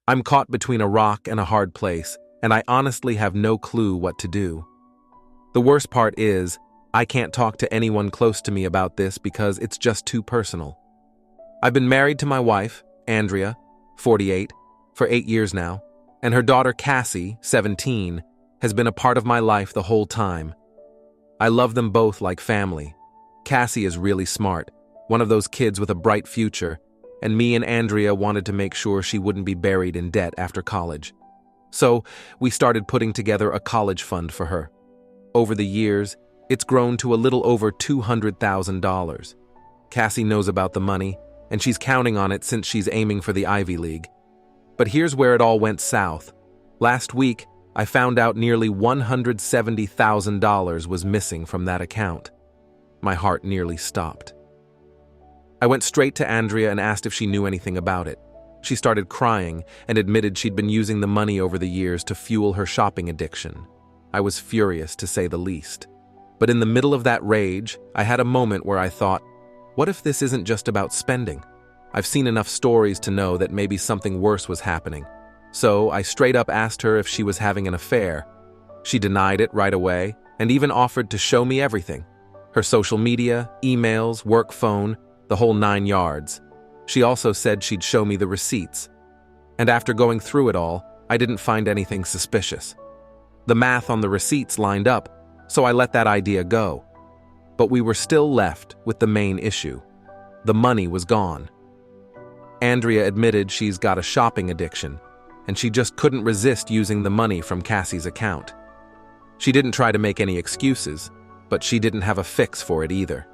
I'm caught between a rock and a hard place, and I honestly have no clue what to do. The worst part is, I can't talk to anyone close to me about this because it's just too personal. I've been married to my wife, Andrea, 48, for 8 years now, and her daughter Cassie, 17, has been a part of my life the whole time. I love them both like family. Cassie is really smart, one of those kids with a bright future, and me and Andrea wanted to make sure she wouldn't be buried in debt after college. So, we started putting together a college fund for her. Over the years, it's grown to a little over $200,000. Cassie knows about the money, and she's counting on it since she's aiming for the Ivy League. But here's where it all went south. Last week, I found out nearly $170,000 was missing from that account. My heart nearly stopped. I went straight to Andrea and asked if she knew anything about it. She started crying and admitted she'd been using the money over the years to fuel her shopping addiction. I was furious, to say the least. But in the middle of that rage, I had a moment where I thought, what if this isn't just about spending? I've seen enough stories to know that maybe something worse was happening. So I straight up asked her if she was having an affair. She denied it right away and even offered to show me everything. Her social media, emails, work phone, the whole 9 yards. She also said she'd show me the receipts. And after going through it all, I didn't find anything suspicious. The math on the receipts lined up, so I let that idea go. But we were still left with the main issue. The money was gone. Andrea admitted she's got a shopping addiction, and she just couldn't resist using the money from Cassie's account. She didn't try to make any excuses, but she didn't have a fix for it either.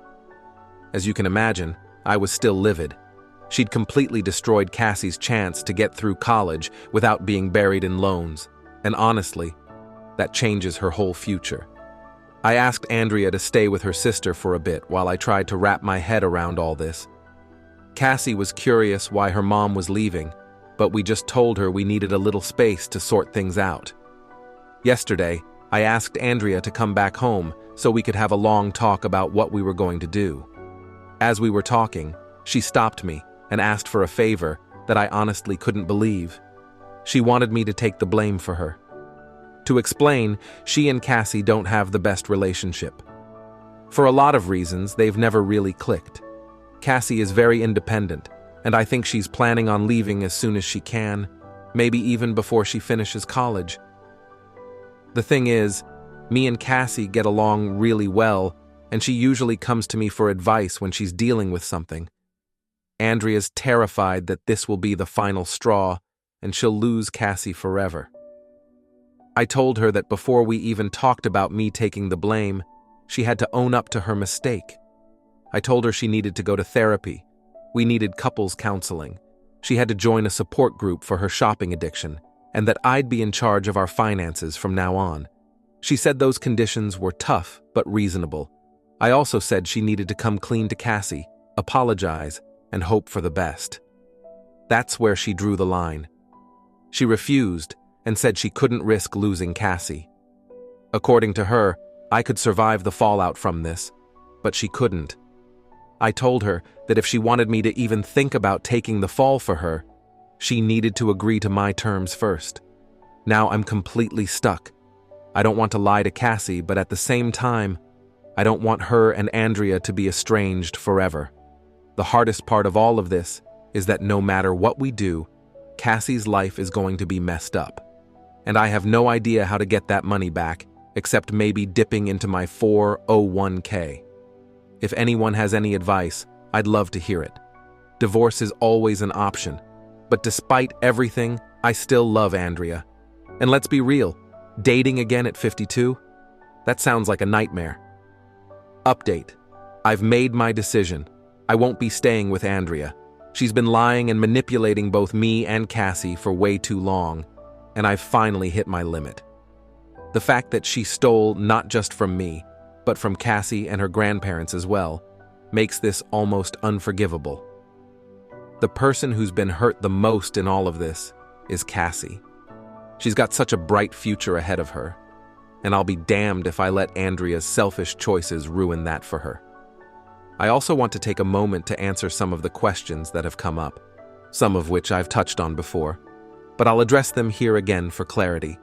As you can imagine, I was still livid. She'd completely destroyed Cassie's chance to get through college without being buried in loans, and honestly, that changes her whole future. I asked Andrea to stay with her sister for a bit while I tried to wrap my head around all this. Cassie was curious why her mom was leaving, but we just told her we needed a little space to sort things out. Yesterday, I asked Andrea to come back home so we could have a long talk about what we were going to do. As we were talking, she stopped me and asked for a favor that I honestly couldn't believe. She wanted me to take the blame for her. To explain, she and Cassie don't have the best relationship. For a lot of reasons, they've never really clicked. Cassie is very independent, and I think she's planning on leaving as soon as she can, maybe even before she finishes college. The thing is, me and Cassie get along really well, and she usually comes to me for advice when she's dealing with something. Andrea's terrified that this will be the final straw, and she'll lose Cassie forever. I told her that before we even talked about me taking the blame, she had to own up to her mistake. I told her she needed to go to therapy. We needed couples counseling. She had to join a support group for her shopping addiction, and that I'd be in charge of our finances from now on. She said those conditions were tough but reasonable. I also said she needed to come clean to Cassie, apologize, and hope for the best. That's where she drew the line. She refused and said she couldn't risk losing Cassie. According to her, I could survive the fallout from this, but she couldn't. I told her that if she wanted me to even think about taking the fall for her, she needed to agree to my terms first. Now I'm completely stuck. I don't want to lie to Cassie, but at the same time, I don't want her and Andrea to be estranged forever. The hardest part of all of this is that no matter what we do, Cassie's life is going to be messed up. And I have no idea how to get that money back, except maybe dipping into my 401k. If anyone has any advice, I'd love to hear it. Divorce is always an option, but despite everything, I still love Andrea. And let's be real, dating again at 52? That sounds like a nightmare. Update. I've made my decision. I won't be staying with Andrea. She's been lying and manipulating both me and Cassie for way too long, and I've finally hit my limit. The fact that she stole not just from me, but from Cassie and her grandparents as well, makes this almost unforgivable. The person who's been hurt the most in all of this is Cassie. She's got such a bright future ahead of her, and I'll be damned if I let Andrea's selfish choices ruin that for her. I also want to take a moment to answer some of the questions that have come up, some of which I've touched on before. but I'll address them here again for clarity.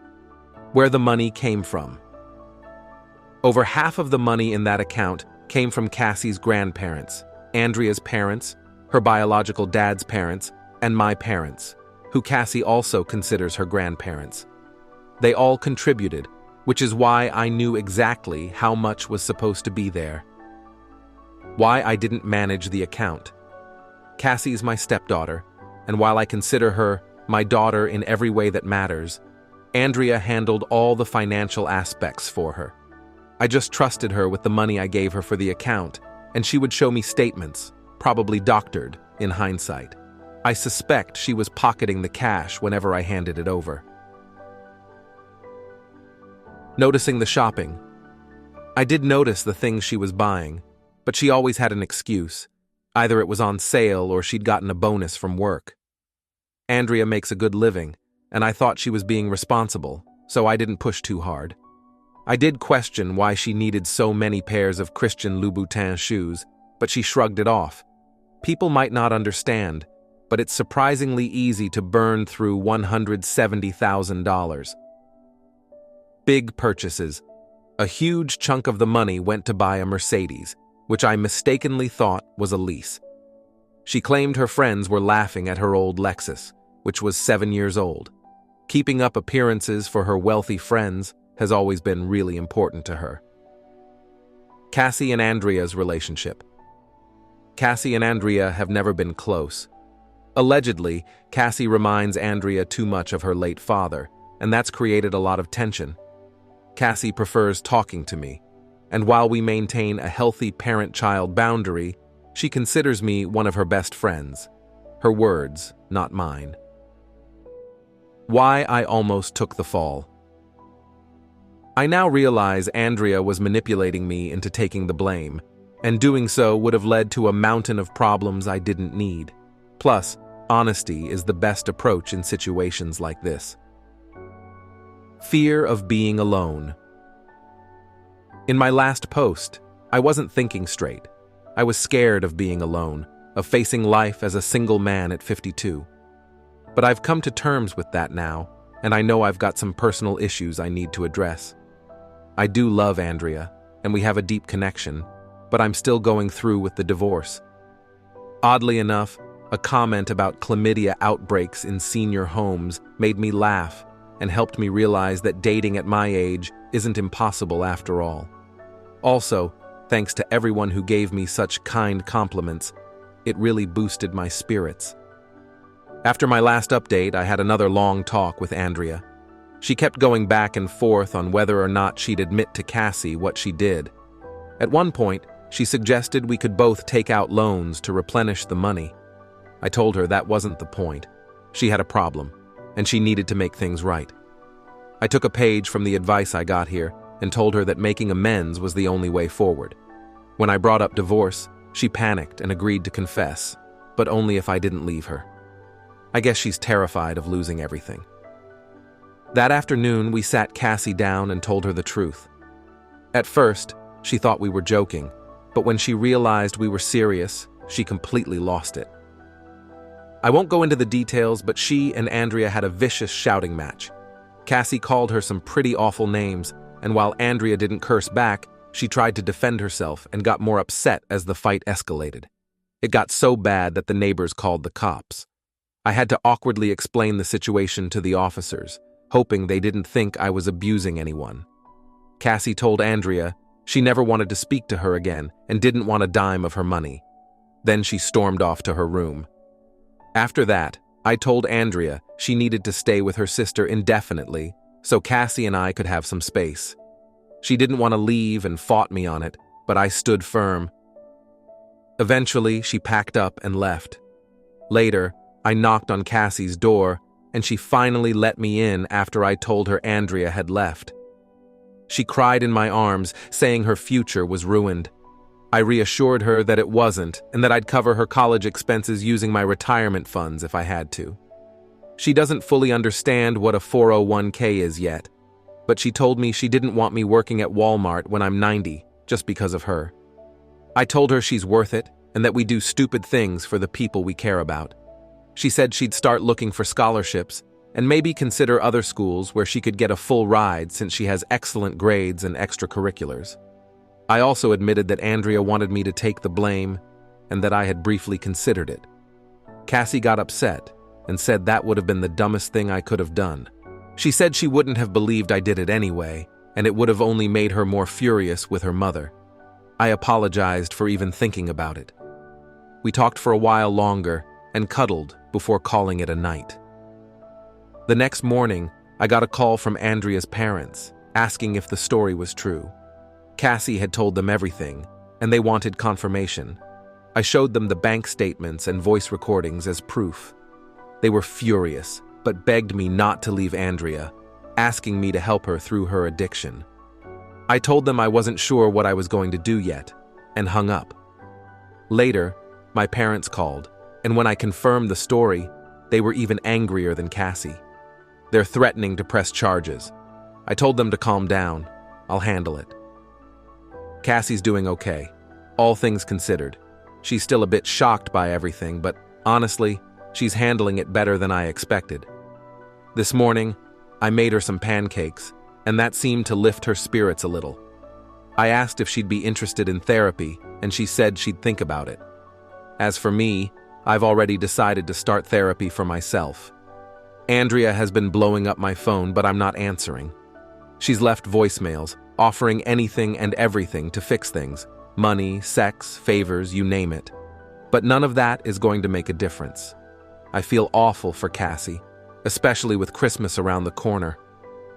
Where the money came from. Over half of the money in that account came from Cassie's grandparents, Andrea's parents, her biological dad's parents, and my parents, who Cassie also considers her grandparents. They all contributed, which is why I knew exactly how much was supposed to be there. Why I didn't manage the account. Cassie's my stepdaughter, and while I consider her my daughter in every way that matters, Andrea handled all the financial aspects for her. I just trusted her with the money I gave her for the account, and she would show me statements, probably doctored, in hindsight. I suspect she was pocketing the cash whenever I handed it over. Noticing the shopping. I did notice the things she was buying, but she always had an excuse. Either it was on sale or she'd gotten a bonus from work. Andrea makes a good living, and I thought she was being responsible, so I didn't push too hard. I did question why she needed so many pairs of Christian Louboutin shoes, but she shrugged it off. People might not understand, but it's surprisingly easy to burn through $170,000. Big purchases. A huge chunk of the money went to buy a Mercedes, which I mistakenly thought was a lease. She claimed her friends were laughing at her old Lexus, which was 7 years old. Keeping up appearances for her wealthy friends has always been really important to her. Cassie and Andrea's relationship. Cassie and Andrea have never been close. Allegedly, Cassie reminds Andrea too much of her late father, and that's created a lot of tension. Cassie prefers talking to me, and while we maintain a healthy parent-child boundary, she considers me one of her best friends. Her words, not mine. Why I almost took the fall. I now realize Andrea was manipulating me into taking the blame, and doing so would have led to a mountain of problems I didn't need. Plus, honesty is the best approach in situations like this. Fear of being alone. In my last post, I wasn't thinking straight. I was scared of being alone, of facing life as a single man at 52. But I've come to terms with that now, and I know I've got some personal issues I need to address. I do love Andrea, and we have a deep connection, but I'm still going through with the divorce. Oddly enough, a comment about chlamydia outbreaks in senior homes made me laugh and helped me realize that dating at my age isn't impossible after all. Also, thanks to everyone who gave me such kind compliments, it really boosted my spirits. After my last update, I had another long talk with Andrea. She kept going back and forth on whether or not she'd admit to Cassie what she did. At one point, she suggested we could both take out loans to replenish the money. I told her that wasn't the point. She had a problem, and she needed to make things right. I took a page from the advice I got here and told her that making amends was the only way forward. When I brought up divorce, she panicked and agreed to confess, but only if I didn't leave her. I guess she's terrified of losing everything. That afternoon, we sat Cassie down and told her the truth. At first, she thought we were joking, but when she realized we were serious, she completely lost it. I won't go into the details, but she and Andrea had a vicious shouting match. Cassie called her some pretty awful names, and while Andrea didn't curse back, she tried to defend herself and got more upset as the fight escalated. It got so bad that the neighbors called the cops. I had to awkwardly explain the situation to the officers, hoping they didn't think I was abusing anyone. Cassie told Andrea she never wanted to speak to her again and didn't want a dime of her money. Then she stormed off to her room. After that, I told Andrea she needed to stay with her sister indefinitely so Cassie and I could have some space. She didn't want to leave and fought me on it, but I stood firm. Eventually, she packed up and left. Later, I knocked on Cassie's door, and she finally let me in after I told her Andrea had left. She cried in my arms, saying her future was ruined. I reassured her that it wasn't, and that I'd cover her college expenses using my retirement funds if I had to. She doesn't fully understand what a 401k is yet, but she told me she didn't want me working at Walmart when I'm 90, just because of her. I told her she's worth it, and that we do stupid things for the people we care about. She said she'd start looking for scholarships, and maybe consider other schools where she could get a full ride since she has excellent grades and extracurriculars. I also admitted that Andrea wanted me to take the blame and that I had briefly considered it. Cassie got upset and said that would have been the dumbest thing I could have done. She said she wouldn't have believed I did it anyway, and it would have only made her more furious with her mother. I apologized for even thinking about it. We talked for a while longer and cuddled before calling it a night. The next morning, I got a call from Andrea's parents, asking if the story was true. Cassie had told them everything, and they wanted confirmation. I showed them the bank statements and voice recordings as proof. They were furious, but begged me not to leave Andrea, asking me to help her through her addiction. I told them I wasn't sure what I was going to do yet, and hung up. Later, my parents called, and when I confirmed the story, they were even angrier than Cassie. They're threatening to press charges. I told them to calm down. I'll handle it. Cassie's doing okay, all things considered. She's still a bit shocked by everything, but honestly, she's handling it better than I expected. This morning, I made her some pancakes, and that seemed to lift her spirits a little. I asked if she'd be interested in therapy, and she said she'd think about it. As for me, I've already decided to start therapy for myself. Andrea has been blowing up my phone, but I'm not answering. She's left voicemails, offering anything and everything to fix things. Money, sex, favors, you name it. But none of that is going to make a difference. I feel awful for Cassie, especially with Christmas around the corner.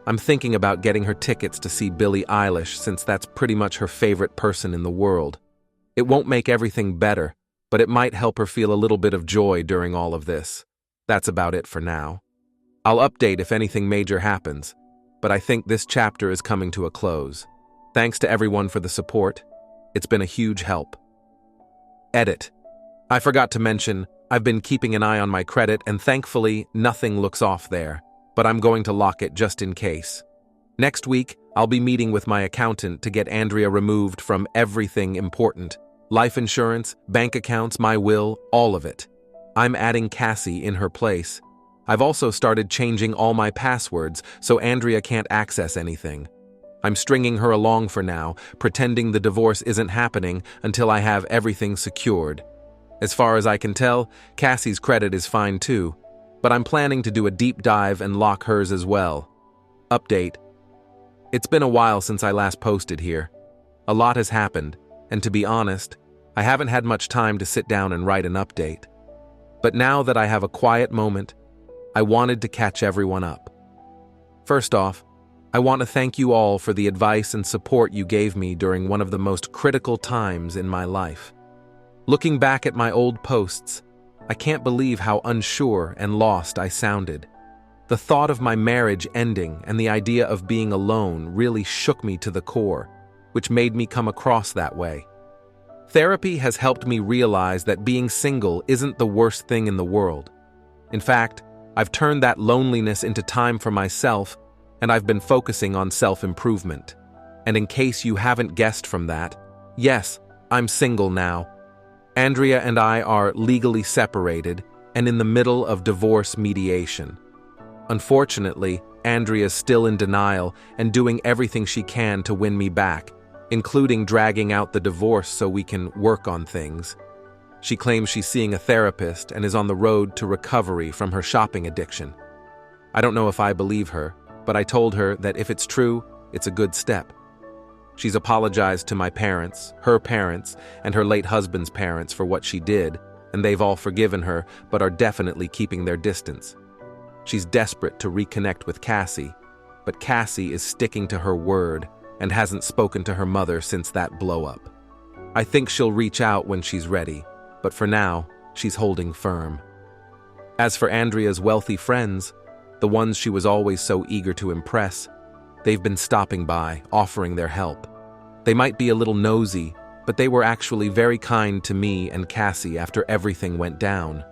I'm thinking about getting her tickets to see Billie Eilish since that's pretty much her favorite person in the world. It won't make everything better, but it might help her feel a little bit of joy during all of this. That's about it for now. I'll update if anything major happens, but I think this chapter is coming to a close. Thanks to everyone for the support. It's been a huge help. Edit. I forgot to mention, I've been keeping an eye on my credit and thankfully nothing looks off there, but I'm going to lock it just in case. Next week, I'll be meeting with my accountant to get Andrea removed from everything important. Life insurance, bank accounts, my will, all of it. I'm adding Cassie in her place. I've also started changing all my passwords so Andrea can't access anything. I'm stringing her along for now, pretending the divorce isn't happening until I have everything secured. As far as I can tell, Cassie's credit is fine too, but I'm planning to do a deep dive and lock hers as well. Update. It's been a while since I last posted here. A lot has happened, and to be honest, I haven't had much time to sit down and write an update. But now that I have a quiet moment, I wanted to catch everyone up. First off, I want to thank you all for the advice and support you gave me during one of the most critical times in my life. Looking back at my old posts, I can't believe how unsure and lost I sounded. The thought of my marriage ending and the idea of being alone really shook me to the core, which made me come across that way. Therapy has helped me realize that being single isn't the worst thing in the world. In fact, I've turned that loneliness into time for myself, and I've been focusing on self-improvement. And in case you haven't guessed from that, yes, I'm single now. Andrea and I are legally separated and in the middle of divorce mediation. Unfortunately, Andrea's still in denial and doing everything she can to win me back, including dragging out the divorce so we can work on things. She claims she's seeing a therapist and is on the road to recovery from her shopping addiction. I don't know if I believe her, but I told her that if it's true, it's a good step. She's apologized to my parents, her parents, and her late husband's parents for what she did, and they've all forgiven her but are definitely keeping their distance. She's desperate to reconnect with Cassie, but Cassie is sticking to her word and hasn't spoken to her mother since that blow-up. I think she'll reach out when she's ready, but for now, she's holding firm. As for Andrea's wealthy friends, the ones she was always so eager to impress, they've been stopping by, offering their help. They might be a little nosy, but they were actually very kind to me and Cassie after everything went down.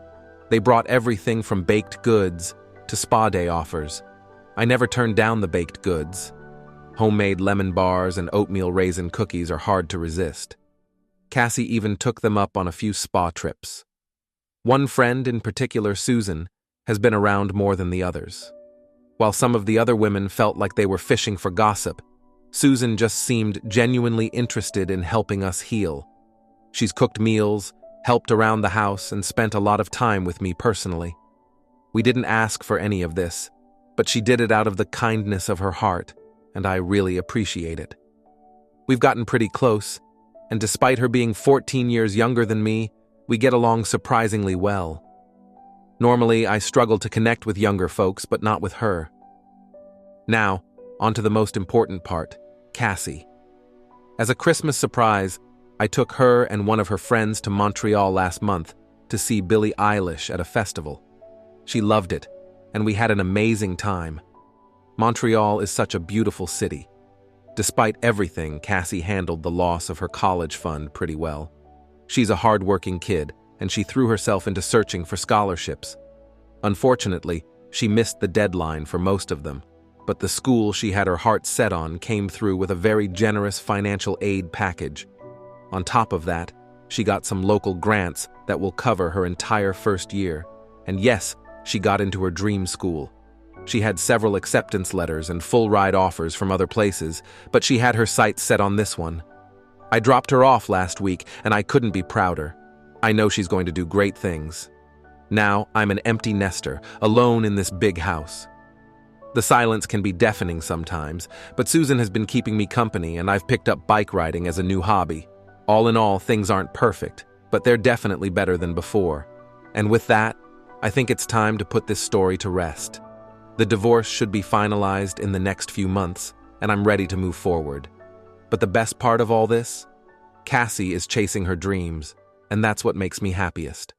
They brought everything from baked goods to spa day offers. I never turned down the baked goods. Homemade lemon bars and oatmeal raisin cookies are hard to resist. Cassie even took them up on a few spa trips. One friend in particular, Susan, has been around more than the others. While some of the other women felt like they were fishing for gossip, Susan just seemed genuinely interested in helping us heal. She's cooked meals, helped around the house, and spent a lot of time with me personally. We didn't ask for any of this, but she did it out of the kindness of her heart, and I really appreciate it. We've gotten pretty close, and despite her being 14 years younger than me, we get along surprisingly well. Normally, I struggle to connect with younger folks, but not with her. Now, on to the most important part, Cassie. As a Christmas surprise, I took her and one of her friends to Montreal last month to see Billie Eilish at a festival. She loved it, and we had an amazing time. Montreal is such a beautiful city. Despite everything, Cassie handled the loss of her college fund pretty well. She's a hard-working kid, and she threw herself into searching for scholarships. Unfortunately, she missed the deadline for most of them, but the school she had her heart set on came through with a very generous financial aid package. On top of that, she got some local grants that will cover her entire first year. And yes, she got into her dream school. She had several acceptance letters and full-ride offers from other places, but she had her sights set on this one. I dropped her off last week, and I couldn't be prouder. I know she's going to do great things. Now, I'm an empty nester, alone in this big house. The silence can be deafening sometimes, but Susan has been keeping me company, and I've picked up bike riding as a new hobby. All in all, things aren't perfect, but they're definitely better than before. And with that, I think it's time to put this story to rest. The divorce should be finalized in the next few months, and I'm ready to move forward. But the best part of all this? Cassie is chasing her dreams, and that's what makes me happiest.